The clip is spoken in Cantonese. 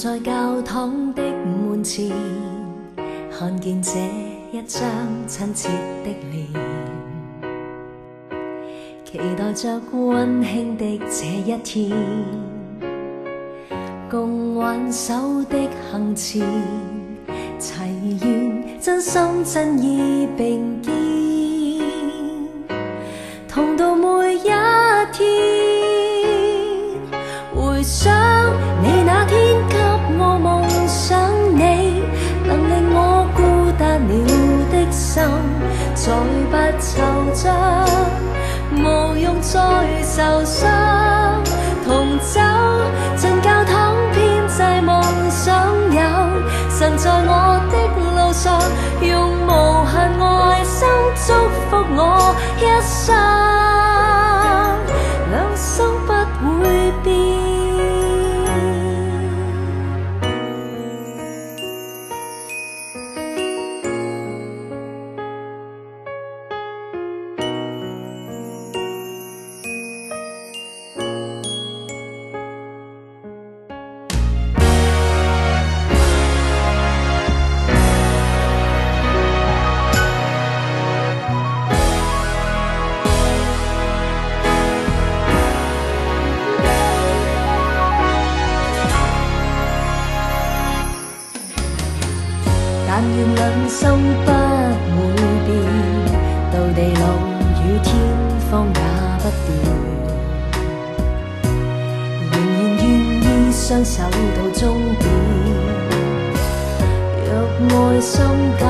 在教堂的門前，看見這一張親切的臉，期待着溫馨的這一天，共挽手的行前，齊願真心真意並肩，同度每一天。回想你那天給我夢想，你能令我孤單了的心再不惆悵，無用再受傷。同走進教堂編織夢想，有神在我的路上，用無限愛心祝福我一生，兩生不會變。但願兩心不會變，到地老與天荒也不斷，仍然願意相守到終點。若愛心交